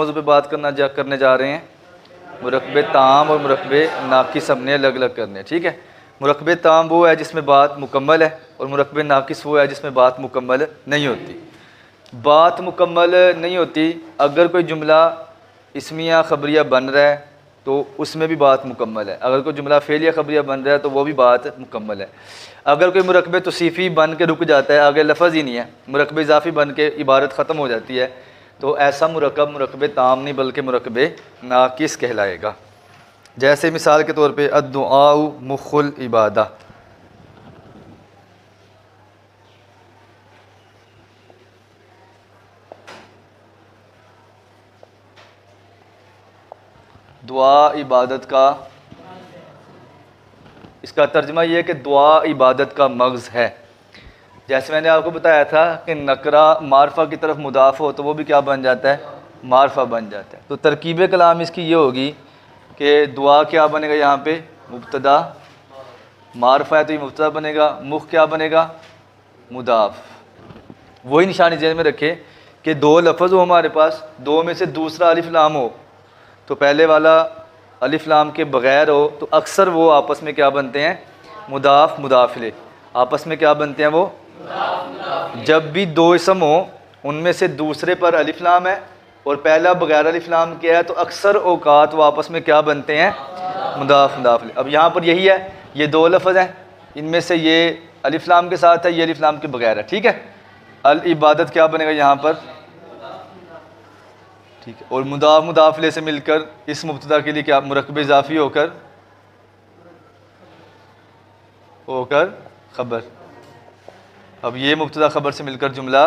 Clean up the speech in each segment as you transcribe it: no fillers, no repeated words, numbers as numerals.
मौजू पे बात करने जा रहे हैं। मुरकबे ताम और मुरकबे नाकिस हमने अलग अलग करने, ठीक है। मुरकबे ताम वो है जिसमें बात मुकम्मल है और मुरकबे नाकिस वो है जिसमें बात मुकम्मल नहीं होती। बात मुकम्मल नहीं होती अगर कोई जुमला इस्मिया ख़बरिया बन रहा है तो उसमें भी बात मुकम्मल है। अगर कोई जुमला फ़ेलिया ख़बरिया बन रहा है तो वो भी बात मुकम्मल है। अगर कोई मुरकबे तौसीफ़ी बन के रुक जाता है, आगे लफ्ज़ ही नहीं है, मुरकबे इज़ाफ़ी बन के इबारत ख़त्म हो जाती है, तो ऐसा मुरकब मुरकबे ताम नहीं बल्कि मुरकबे नाकिस कहलाएगा। जैसे मिसाल के तौर पे अद्दुआउ मुख़ुल इबादा, दुआ इबादत का, इसका तर्जमा ये है कि दुआ इबादत का मग़ज़ है। जैसे मैंने आपको बताया था कि नकरा मारफा की तरफ मुदाफ़ हो तो वो भी क्या बन जाता है, मारफा बन जाता है। तो तरकीब कलाम इसकी ये होगी कि दुआ क्या बनेगा, यहाँ पे मुब्तदा, मारफा है तो ये मुब्तदा बनेगा, मुख क्या बनेगा, मुदाफ़। वही निशानी जेहन में रखें कि दो लफ्ज़ हो हमारे पास, दो में से दूसरा अलिफ लाम हो तो पहले वाला अलिफ लाम के बग़ैर हो तो अक्सर वो आपस में क्या बनते हैं, मुदाफ़ मुदाफ़िले आपस में क्या बनते हैं वो। जब भी दो इसम हो उनमें से दूसरे पर अलिफ लाम है और पहला बग़ैर अलिफ लाम किया है तो अक्सर औकात वो आपस में क्या बनते हैं, मुदाफ़ मुदाफ़िले। अब यहाँ पर यही है, ये दो लफ्ज़ हैं, इनमें से ये अलिफ लाम के साथ है, ये अलिफ लाम के बग़ैर है, ठीक है। अल इबादत क्या बनेगा यहाँ पर, ठीक है। और मुदाफ़ मुदाफ़िले से मिलकर इस मुब्तदा के लिए क्या, मुरकब इज़ाफ़ी होकर ख़बर। अब ये मुब्तदा ख़बर से मिलकर जुमला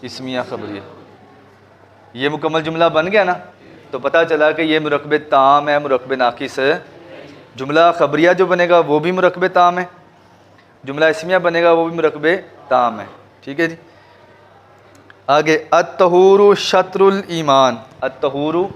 इस्मिया ख़बरिया, ये मुकम्मल जुमला बन गया ना। तो पता चला कि ये मुरकबे ताम है, मुरकबे नाकिस है। जुमला ख़बरिया जो बनेगा वो भी मुरकबे ताम है, जुमला इस्मिया बनेगा वो भी मुरकबे ताम है, ठीक है जी। आगे अत्तहूरु शत्रुल ईमान, अत्तहूरु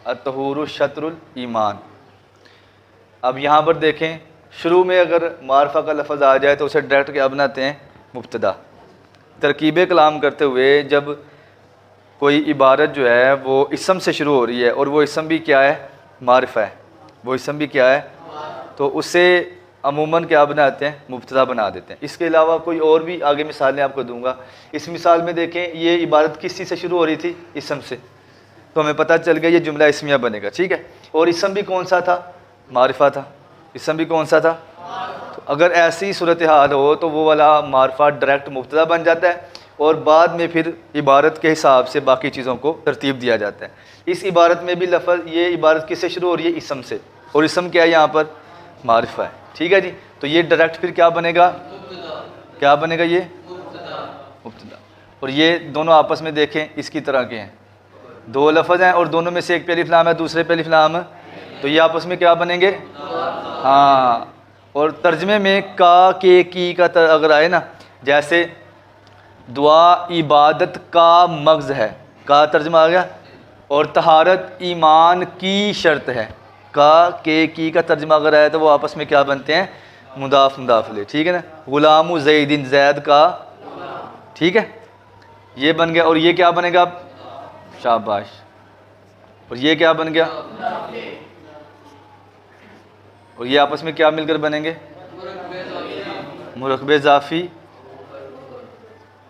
अत्तहूरु शत्रुल ईमान। अब यहाँ पर देखें, शुरू में अगर मारफा का लफ्ज़ आ जाए तो उसे डायरेक्ट क्या बनाते हैं, मुब्तदा। तरकीब कलाम करते हुए जब कोई इबारत जो है वो इसम से शुरू हो रही है और वो इसम भी क्या है, मारिफा है, वो इसम भी क्या है, तो उसे अमूमन क्या बनाते हैं, मुब्तदा बना देते हैं। इसके अलावा कोई और भी आगे मिसालें आपको दूंगा। इस मिसाल में देखें, ये इबारत किस चीज़ से शुरू हो रही थी, इसम से, तो हमें पता चल गया ये जुमला इस्मिया बनेगा, ठीक है। और इसम भी कौन सा था, मारिफा था, इसम भी कौन सा था। तो अगर ऐसी सूरत हाल हो तो वो वाला मारिफा डायरेक्ट मुब्तदा बन जाता है और बाद में फिर इबारत के हिसाब से बाकी चीज़ों को तरतीब दिया जाता है। इस इबारत में भी लफ्ज़, ये इबारत किससे शुरू हो रही है, इसम से, और इसम क्या है यहाँ पर, मारिफा है, ठीक है जी। तो ये डायरेक्ट फिर क्या बनेगा, क्या बनेगा, ये मुब्तदा। और ये दोनों आपस में देखें इसकी तरह के हैं, दो लफ्ज़ हैं और दोनों में से एक पे अलिफ लाम है, दूसरे पे अलिफ लाम है, तो ये आपस में क्या बनेंगे, हाँ। और तर्जमे में का, के, की का अगर आए ना, जैसे दुआ इबादत का मग़ज़ है, का तर्जमा आ गया, और तहारत ईमान की शर्त है, का, के, की का तर्जमा अगर आया तो वो आपस में क्या बनते हैं, मुदाफ़ मुदाफ़िले, ठीक है ना। गुलामु ज़ैदिन, ज़ैद का, ठीक है, ये बन गया। और ये क्या बनेगा, शाबाश, और ये क्या बन गया, और ये आपस में क्या मिलकर बनेंगे, मुरकबे इज़ाफ़ी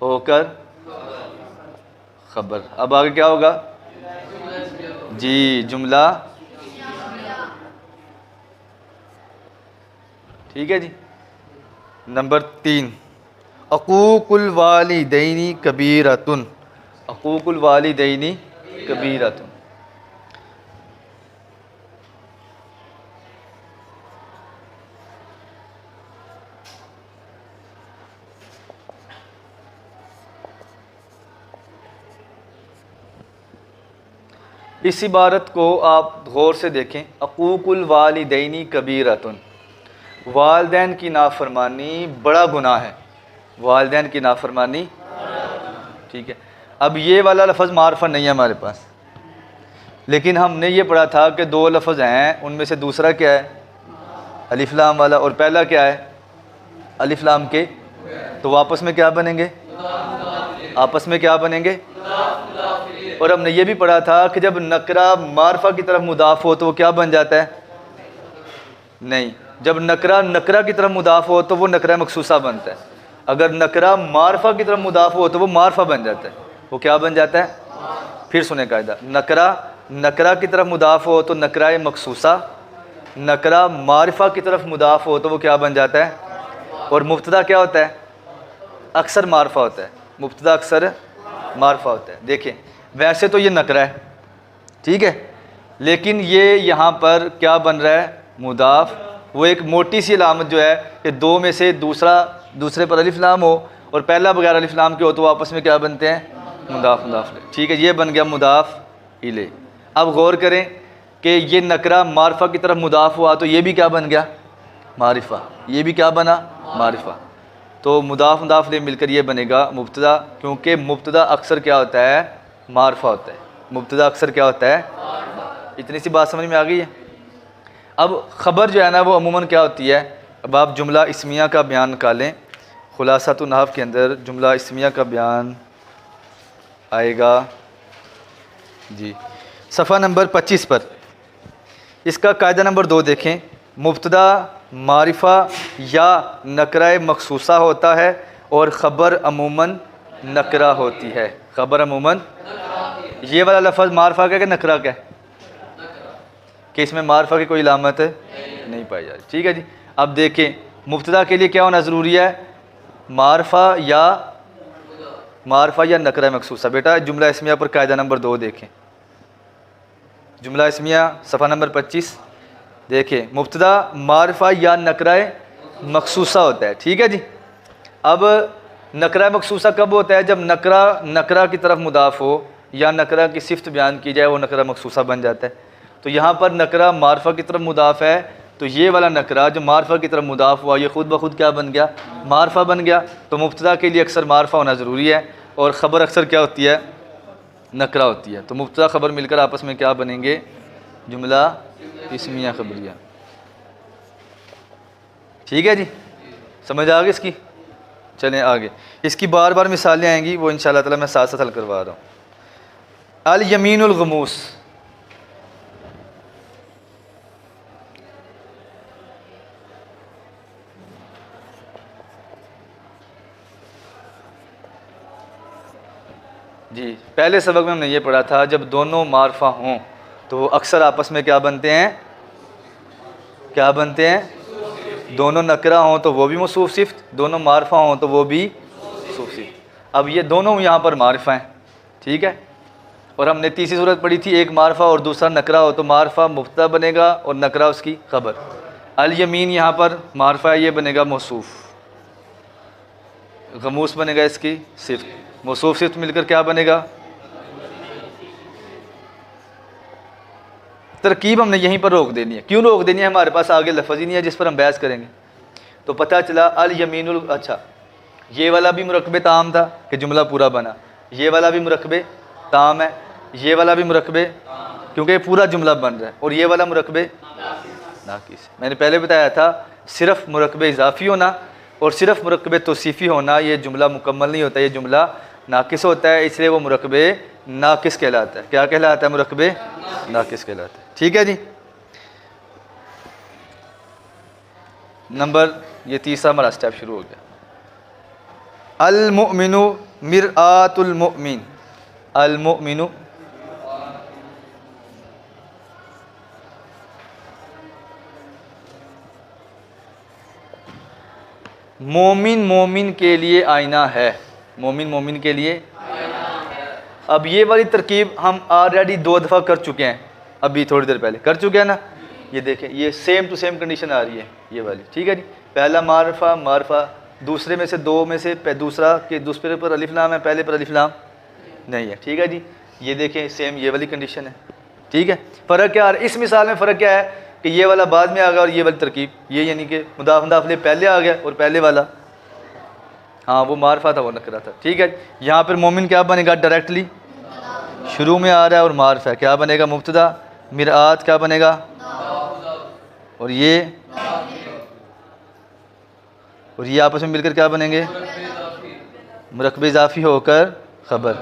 होकर ख़बर। अब आगे क्या होगा जी, जुमला, ठीक है जी। नंबर 3, अक़ूक़ुल वालिदैनी कबीरतुन, अक़ूक़ुल वालिदैनी कबीरतुन। इस इबारत को आप गौर से देखें, अक़ूक़ुल वालिदैनी कबीरतुन, वालिदैन की नाफरमानी बड़ा गुनाह है, वालिदैन की नाफरमानी, ठीक है। अब ये वाला लफ्ज़ मारफा नहीं है हमारे पास, लेकिन हमने ये पढ़ा था कि दो लफ्ज़ हैं, उनमें से दूसरा क्या है? अलिफ लाम वाला, और पहला क्या है? अलिफ लाम के। तो वो आपस में क्या बनेंगे? आपस में क्या बनेंगे? और हमने ये भी पढ़ा था कि जब नकरा मारफा की तरफ मुदाफ हो तो वो क्या बन जाता है? नहीं, जब नकरा नकरा की तरफ मुदाफ हो तो वो नकरा मखसूसा बनता है। अगर नकरा मारफा की तरफ मुदाफ हो तो वो मारफा बन जाता है। वो क्या बन जाता है? फिर सुने कायदा, नकरा नकरा की तरफ मुदाफ हो तो नकरा मखसूसा, नकरा मारिफा की तरफ मुदाफ हो तो वो क्या बन जाता है? और मुब्तदा क्या होता है? अक्सर मारफा होता है। मुब्तदा अक्सर मारफा होता है। देखें, वैसे तो ये नकरा है, ठीक है, लेकिन ये यहाँ पर क्या बन रहा है? मुदाफ। वो एक मोटी सी अलामत जो है कि दो में से दूसरे पर अलिफ लाम हो और पहला बगैर अलिफ लाम के हो तो आपस में क्या बनते हैं? मुदाफ मुदाफ ले। ठीक है, ये बन गया मुदाफ इले। अब गौर करें कि ये नकरा मारफा की तरफ मुदाफ हुआ तो ये भी क्या बन गया? मारिफा। ये भी क्या बना? मारिफा। तो मुदाफ मुदाफ ले मिलकर ये बनेगा मुब्तदा, क्योंकि मुब्तदा अक्सर क्या होता है? मारफा होता है। मुब्तदा अक्सर क्या होता है? इतनी सी बात समझ में आ गई है। अब ख़बर जो है ना वो अमूमन क्या होती है? अब आप जुमला इस्मिया का बयान निकालें। खुलासातुन नहव के अंदर जुमला इस्मिया का बयान आएगा जी, सफ़ा नंबर 25 पर। इसका कायदा नंबर 2 देखें। मुब्तदा मारिफा या नकरा मखसूसा होता है और ख़बर अमूमन नकरा होती है। ख़बर अमूमन, ये वाला लफ्ज़ मारिफा का कि नकरा का है? कि इसमें मारिफा की कोई इलामत नहीं पाई जा रही। ठीक है जी। अब देखें, मुब्तदा के लिए क्या होना ज़रूरी है? मारिफा या नकरा मखसूसा। बेटा जुमला इस्मिया पर कायदा नंबर 2 देखें। जुमला इस्मिया सफ़ा नंबर 25 देखें। मुब्तदा मारिफा या नकरा मखसूसा होता है। ठीक है जी। अब नकरा मखसूसा कब होता है? जब नकरा की तरफ मुदाफ हो या नकरा की सिफ्त बयान की जाए, वो नकरा मखसूसा बन जाता है। तो यहाँ पर नकरा मारिफा की तरफ मुदाफ है, तो ये वाला नकरा जो मारिफा की तरफ मुदाफ हुआ ये ख़ुद ब खुद क्या बन गया? मारिफा बन गया। तो मुब्तदा के लिए अक्सर मारिफा होना ज़रूरी है और ख़बर अक्सर क्या होती है? नकरा होती है। तो मुब्तदा ख़बर मिलकर आपस में क्या बनेंगे? जुमला इस्मिया ख़बरिया। ठीक है जी, समझ आ गई इसकी? चलें आगे। इसकी बार बार मिसालें आएंगी, वो इंशाअल्लाह ताला मैं साथ साथ हल करवा रहा हूँ। अल यमीनुल गमूस। जी, पहले सबक में हमने ये पढ़ा था जब दोनों मारफा हों तो वो अक्सर आपस में क्या बनते हैं? क्या बनते हैं? दोनों नकरा हों तो वो भी मौसूफ सिफ्त, दोनों मारफा हों तो वो भी मौसूफ सिफ्त। अब ये दोनों यहाँ पर मारफा हैं, ठीक है। और हमने तीसरी सूरत पढ़ी थी, एक मारफा और दूसरा नकरा हो तो मारफा मुब्तदा बनेगा और नकरा उसकी खबर। अल यमीन यहाँ पर मारफा, ये बनेगा मौसूफ, गमूस बनेगा इसकी सिफ्त, मौसूफ सिफ्त मिलकर क्या बनेगा? तरकीब हमने यहीं पर रोक देनी है। क्यों रोक देनी है? हमारे पास आगे लफ्ज़ ही नहीं है जिस पर हम बहस करेंगे। तो पता चला अल यमीनुल, अच्छा ये वाला भी मुरकबे ताम था कि जुमला पूरा बना, ये वाला भी मुरकबे ताम है, ये वाला भी मुरकबे, क्योंकि पूरा जुमला बन रहा है, और ये वाला मुरकबे नाकिस। मैंने पहले बताया था सिर्फ मुरकबे इजाफ़ी होना और सिर्फ मुरकबे तौसीफ़ी होना ये जुमला मुकम्मल नहीं होता, ये जुमला नाकिस होता है, इसलिए वो मुरकबे नाकिस कहलाता है। क्या कहलाता है? मुरकबे नाकिस कहलाता है। ठीक है जी। नंबर ये तीसरा हमारा स्टेप शुरू हो गया। अल मुमिनु मिरआतुल मुमिन। अल मुमिनु मोमिन मोमिन के लिए आईना है। मोमिन मोमिन के लिए आईना है। अब ये वाली तरकीब हम ऑलरेडी 2 दफ़ा कर चुके हैं, अभी थोड़ी देर पहले कर चुके हैं ना। ये देखें, ये सेम टू सेम कंडीशन आ रही है ये वाली। ठीक है जी। पहला मारफा मारफा, दूसरे में से दो में से दूसरा के दूसरे पर अलिफ लाम है, पहले पर अलिफ लाम नहीं है। ठीक है जी। ये देखें सेम ये वाली कंडीशन है। ठीक है। फ़र्क क्या आ रहा है इस मिसाल में? फ़र्क क्या है कि ये वाला बाद में आ गया और ये वाली तरकीब, ये यानी कि मुदाफ मुदाफले पहले आ गया और पहले वाला हाँ वो मारफा था वो नकरा था। ठीक है। यहाँ पर मोमिन क्या बनेगा? डायरेक्टली शुरू में आ रहा है और मार्फ है, क्या बनेगा? मुब्तदा। मिरआत क्या बनेगा? और ये आपस में मिलकर क्या बनेंगे? मुरक्कब इज़ाफ़ी होकर ख़बर।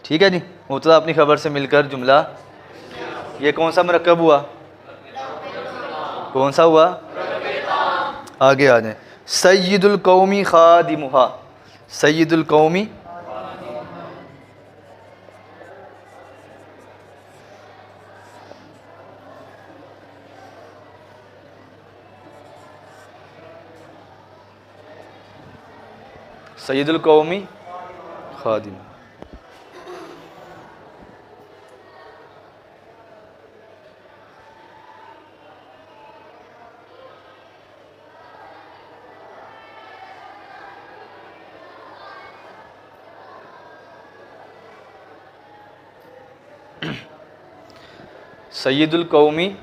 ठीक है जी। मुब्तदा अपनी ख़बर से मिलकर जुमला। ये कौन सा मुरक्कब हुआ? कौन सा हुआ? आगे आ जाए। सय्यिदुल कौमी खादिमुहा। सय्यिदुल कौमी सय्यिदुल कौमी खादिम। सय्यिदुल कौमी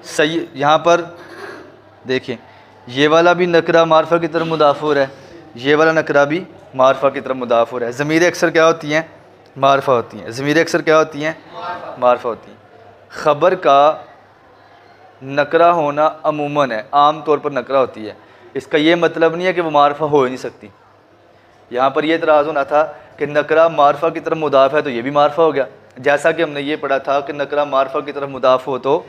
सैयद, यहाँ पर देखिए ये वाला भी नकरा मार्फा की तरफ मुदाफ़ हो रहा है, ये वाला नकरा भी मार्फा की तरफ मुदाफ़ हो रहा है। ज़मीरें अक्सर क्या होती हैं? मार्फा होती हैं। ज़मीरें अक्सर क्या होती हैं? मार्फा होती हैं। ख़बर का नकरा होना अमूमन है, आम तौर पर नकरा होती है। इसका ये मतलब नहीं है कि वो मार्फा हो ही नहीं सकती। यहाँ पर यह एतराज़ होना था कि नकरा मार्फा की तरफ मुदाफ़ है तो ये भी मार्फा हो गया, जैसा कि हमने ये पढ़ा था कि नकरा मार्फा की तरफ मुदाफ़ हो तो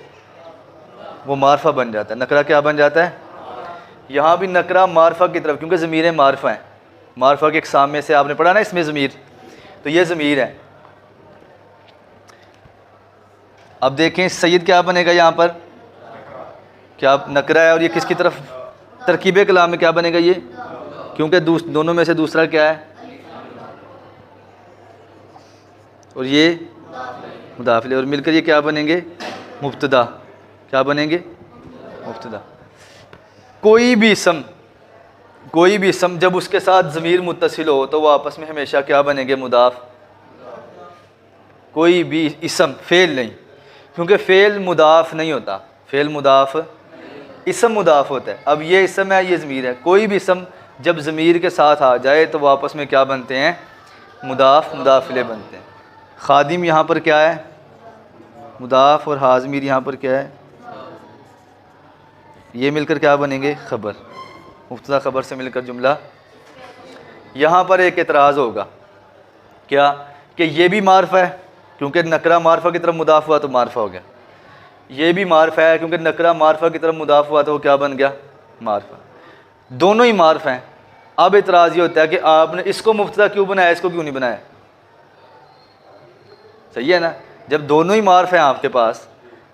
वो मार्फा बन जाता है। नकरा क्या बन जाता है? यहाँ भी नकरा मार्फा की तरफ, क्योंकि ज़मीरें मार्फा हैं। मार्फा के इक़साम में से आपने पढ़ा ना इसमें ज़मीर, तो ये ज़मीर है। अब देखें सैयद क्या बनेगा? यहाँ पर क्या नकरा है और ये किसकी तरफ? तरकीब कलाम में क्या बनेगा ये? क्योंकि दोनों में से दूसरा क्या है? और ये मुदाफ़िल, और मिलकर ये क्या बनेंगे? मुब्तदा। क्या बनेंगे? मुब्तदा। कोई भी इसम जब उसके साथ ज़मीर मुत्तसिल हो तो वो आपस में हमेशा क्या बनेंगे? मुदाफ़। कोई भी इसम, फ़ेल नहीं, क्योंकि फ़ेल मुदाफ़ नहीं होता, फ़ेल मुदाफ़, इसम मुदाफ़ होता है। अब ये इसम है, ये ज़मीर है। कोई भी इसम जब ज़मीर के साथ आ जाए तो वो आपस में क्या बनते हैं? मुदाफ़, मुदाफ़िले बनते हैं। खादिम यहाँ पर क्या है? मुदाफ़, और हाज़मीर यहाँ पर क्या है? ये मिलकर क्या बनेंगे? ख़बर। मुब्तदा ख़बर से मिलकर जुमला। यहाँ पर एक एतराज़ होगा क्या? कि ये भी मार्फा है, क्योंकि नकरा मार्फा की तरफ मुदाफ़ हुआ तो मार्फा हो गया। ये भी मार्फा है, क्योंकि नकरा मार्फा की तरफ मुदाफ़ हुआ तो वो क्या बन गया? मार्फा। दोनों ही मार्फा हैं। अब एतराज़ ये होता है कि आपने इसको मुब्तदा क्यों बनाया, इसको क्यों नहीं बनाया? सही है ना? जब दोनों ही मार्फ हैं आपके पास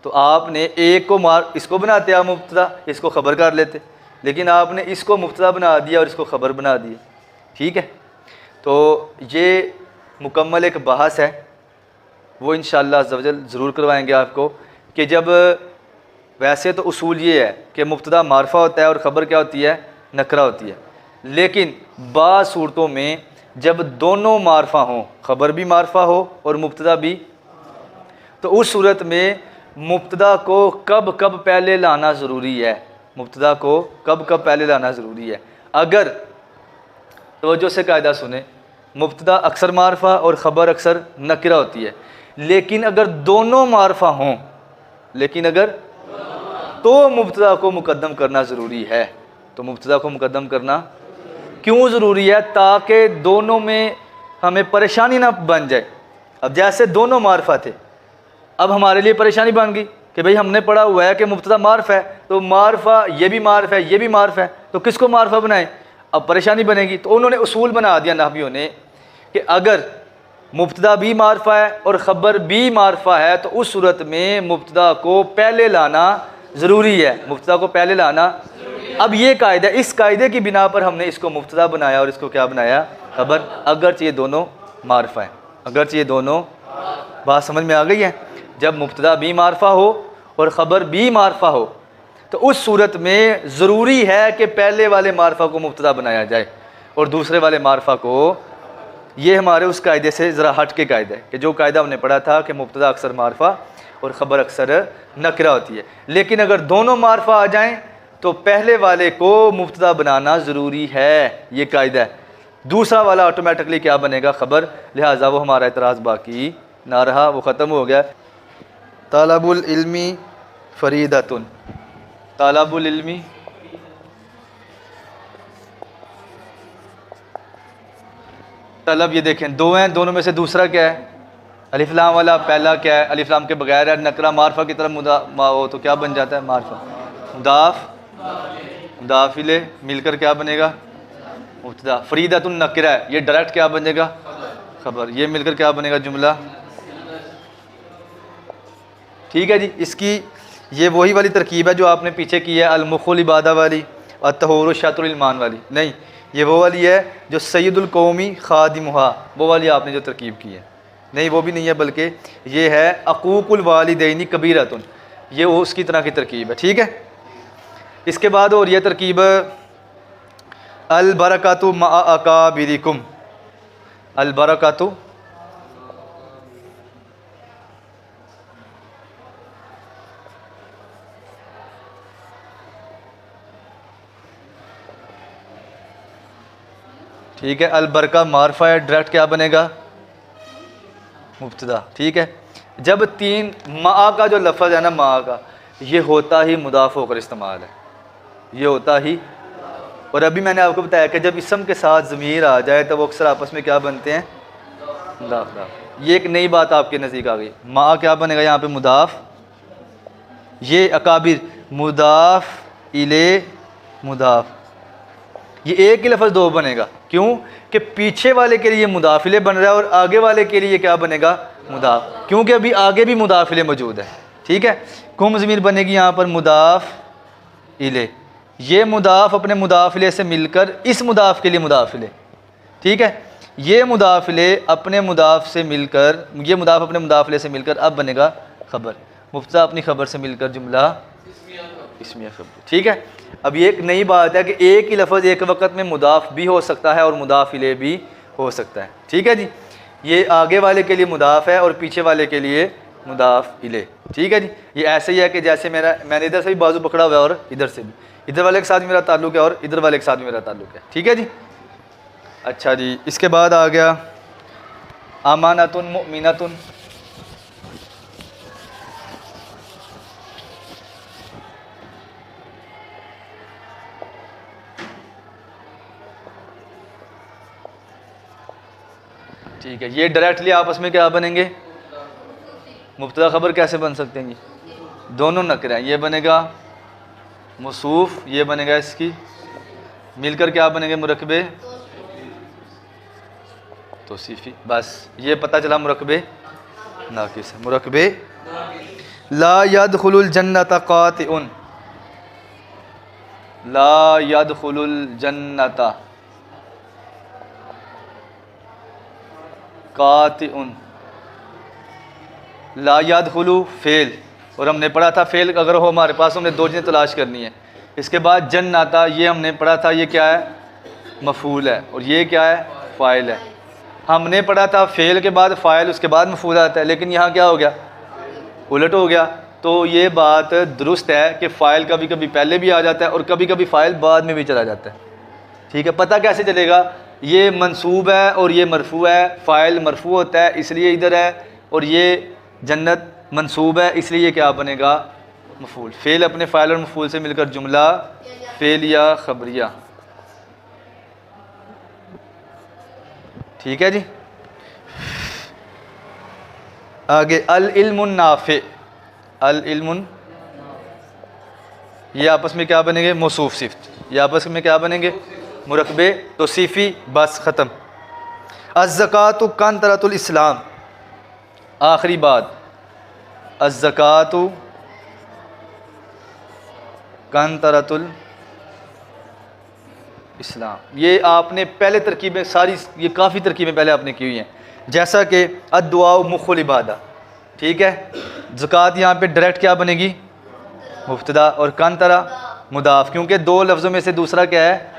तो आपने एक को इसको बनाते आप मुब्तदा, इसको ख़बर कर लेते, लेकिन आपने इसको मुब्तदा बना दिया और इसको ख़बर बना दिया। ठीक है, तो ये मुकम्मल एक बहस है, वो इंशाअल्लाह अज़्ज़ व जल ज़रूर करवाएंगे आपको। कि जब वैसे तो उसूल ये है कि मुब्तदा मार्फा होता है और ख़बर क्या होती है? नकरा होती है। लेकिन बाज़ सूरतों में जब दोनों मार्फा हों, ख़बर भी मार्फा हो और मुब्तदा भी, तो उस सूरत में मुब्तदा को कब कब पहले लाना ज़रूरी है? मुब्तदा को कब कब पहले लाना ज़रूरी है? अगर तवज्जो से कायदा सुने, मुब्तदा अक्सर मार्फा और ख़बर अक्सर नकरा होती है। लेकिन अगर दोनों मार्फा हों, तो मुब्तदा को मुकद्दम करना ज़रूरी है। तो मुब्तदा को मुकद्दम करना क्यों ज़रूरी है? ताकि दोनों में हमें परेशानी ना बन जाए। अब जैसे दोनों मार्फा थे, अब हमारे लिए परेशानी बन गई कि भाई हमने पढ़ा हुआ है कि मुब्तदा मार्फ है, तो मार्फा ये भी मार्फ है, ये भी मार्फ है, तो किसको मार्फा बनाएं? अब परेशानी बनेगी। तो उन्होंने उसूल बना दिया नहवियों ने कि अगर मुब्तदा भी मार्फा है और ख़बर भी मार्फा है तो उस सूरत में मुब्तदा को पहले लाना ज़रूरी है। मुब्तदा को पहले लाना। अब ये कायदा, इस कायदे की बिना पर हमने इसको मुब्तदा बनाया और इसको क्या बनाया? ख़बर। अगरचे ये दोनों मार्फा है, अगरचे ये दोनों, बात समझ में आ गई है? जब मुब्तदा भी मार्फा हो और ख़बर भी मार्फा हो तो उस सूरत में ज़रूरी है कि पहले वाले मार्फा को मुब्तदा बनाया जाए और दूसरे वाले मार्फा को। ये हमारे उस कायदे से ज़रा हट के कायदा है कि जो कायदा हमने पढ़ा था कि मुब्तदा अक्सर मार्फा और ख़बर अक्सर नकरा होती है। लेकिन अगर दोनों मार्फा आ जाएं तो पहले वाले को मुब्तदा बनाना ज़रूरी है, ये कायदा है। दूसरा वाला ऑटोमेटिकली क्या बनेगा, ख़बर, लिहाजा वो हमारा एतराज़ बाकी ना रहा, वो ख़त्म हो गया। तलबुल इल्मी फरीदतुन, तलबुल इल्मी तलब, ये देखें दो हैं, दोनों में से दूसरा क्या है, अलिफ लाम वाला, पहला क्या है, अलिफ लाम के बगैर है, नकरा मारफा की तरफ हो तो क्या बन जाता है, मारफा, मुदाफ इले, मिलकर क्या बनेगा, मुब्तदा। फरीदतुन नकरा है, ये डायरेक्ट क्या बनेगा, खबर, ये मिलकर क्या बनेगा, जुमला। ठीक है जी। इसकी ये वही वाली तरकीब है जो आपने पीछे की है, अल-मुखुल इबादा वाली और तहूर शतरुल ईमान वाली, नहीं, ये वो वाली है जो सैयदुल कौमी खादिमुहा, वो वाली आपने जो तरकीब की है, नहीं वो भी नहीं है, बल्कि ये है अकूकुल वालिदैनी कबीरतुन, ये वो उसकी तरह की तरकीब है। ठीक है। इसके बाद और यह तरकीब अल बरकतु मअ अकाबिरिकुम, अल बरकतु ठीक है, अल बरका मारफा है, डायरेक्ट क्या बनेगा, मुब्तदा। ठीक है। जब तीन मा का जो लफ्ज़ है ना, मा का, ये होता ही मुदाफ होकर इस्तेमाल है, ये होता ही। और अभी मैंने आपको बताया कि जब इसम के साथ ज़मीर आ जाए तो वो अक्सर आपस में क्या बनते हैं, मुदाफ। ये एक नई बात आपके नज़दीक आ गई। मा क्या बनेगा यहाँ पे, मुदाफ, ये अकाबिर मुदाफ इले मुदाफ, ये एक ही लफ्ज़ दो बनेगा, क्यों कि पीछे वाले के लिए मुदाफिले बन रहा है और आगे वाले के लिए क्या बनेगा, मुदाफ, क्योंकि अभी आगे भी मुदाफिले मौजूद है। ठीक है। कुम ज़मीर बनेगी यहाँ पर मुदाफ इले, ये मुदाफ अपने मुदाफिले से मिलकर इस मुदाफ के लिए मुदाफिले। ठीक है। ये मुदाफिले अपने मुदाफ से मिलकर, ये मुदाफ अपने मुदाफिले से मिलकर अब बनेगा खबर, मुब्तदा अपनी खबर से मिलकर जुमला इस्मिया खबर। ठीक है। अब ये एक नई बात है कि एक ही लफ्ज़ एक वक्त में मुदाफ भी हो सकता है और मुदाफ इले भी हो सकता है। ठीक है जी। ये आगे वाले के लिए मुदाफ है और पीछे वाले के लिए मुदाफ इले। ठीक है जी। ये ऐसे ही है कि जैसे मैंने इधर से भी बाजू पकड़ा हुआ है और इधर से भी, इधर वाले के साथ भी मेरा ताल्लुक़ है और इधर वाले के साथ भी मेरा ताल्लुक़ है। ठीक है जी। अच्छा जी। इसके बाद आ गया अमानतुन मुमिनतुन, ठीक है। ये डायरेक्टली आपस में क्या बनेंगे, मुब्तदा खबर कैसे बन सकते हैं, ये दोनों नकरा, ये बनेगा मौसूफ, ये बनेगा इसकी मिलकर क्या बनेंगे, मुरकबे तौसीफ़ी। बस ये पता चला मुरकबे नाकिस है, मुरकबे। ला यदखुलुल जन्नत कातिउन, ला यदखुलुल जन्नत कातिउन, ला यदखुलु फेल, और हमने पढ़ा था फेल अगर हो हमारे पास हमने दो चीज़ें तलाश करनी है। इसके बाद जन्नता, ये हमने पढ़ा था ये क्या है, मफूल है, और ये क्या है, फ़ाइल है। हमने पढ़ा था फेल के बाद फ़ाइल, उसके बाद मफूल आता है, लेकिन यहाँ क्या हो गया, उलट हो गया। तो ये बात दुरुस्त है कि फ़ाइल कभी कभी पहले भी आ जाता है और कभी कभी फ़ाइल बाद में भी चला जाता है। ठीक है। पता कैसे चलेगा, ये मंसूब है और ये मरफू है, फ़ाइल मरफू होता है इसलिए इधर है, और ये जन्नत मंसूब है इसलिए ये क्या बनेगा, मफूल। फ़ेल अपने फ़ाइल और मफूल से मिलकर जुमला फ़ेल या खबरिया। ठीक है जी। आगे अल इल्मुन नाफ़े, अल इल्मुन, ये आपस में क्या बनेंगे, मौसूफ सिफ्त, ये आपस में क्या बनेंगे, मुरकबे तौसीफ़ी। बस ख़त्म। अज़्ज़कातु कंतरतुल इस्लाम, आखिरी बात, अज़्ज़कातु कंतरतुल इस्लाम। ये आपने पहले तरकीबें सारी, ये काफ़ी तरकीबें पहले आपने की हुई हैं, जैसा कि अद्दुआ मुखुल इबादा। ठीक है। ज़कात यहाँ पे डायरेक्ट क्या बनेगी, मुब्तदा, और कंतरा मुदाफ, क्योंकि दो लफ्ज़ों में से दूसरा क्या है,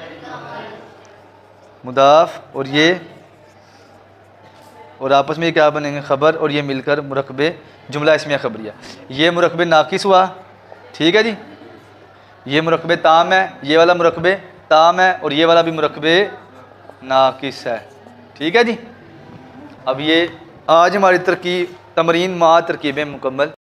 मुदाफ, और ये और आपस में क्या बनेंगे, ख़बर, और ये मिलकर मुरकबे जुमला इस्मिया खबरिया। ये मुरकबे नाकिस हुआ। ठीक है जी। ये मुरकबे ताम है, ये वाला मुरकबे ताम है और ये वाला भी मुरकबे नाकिस है। ठीक है जी। अब ये आज हमारी तरकीब तमरीन मा तरकीबें मुकम्मल।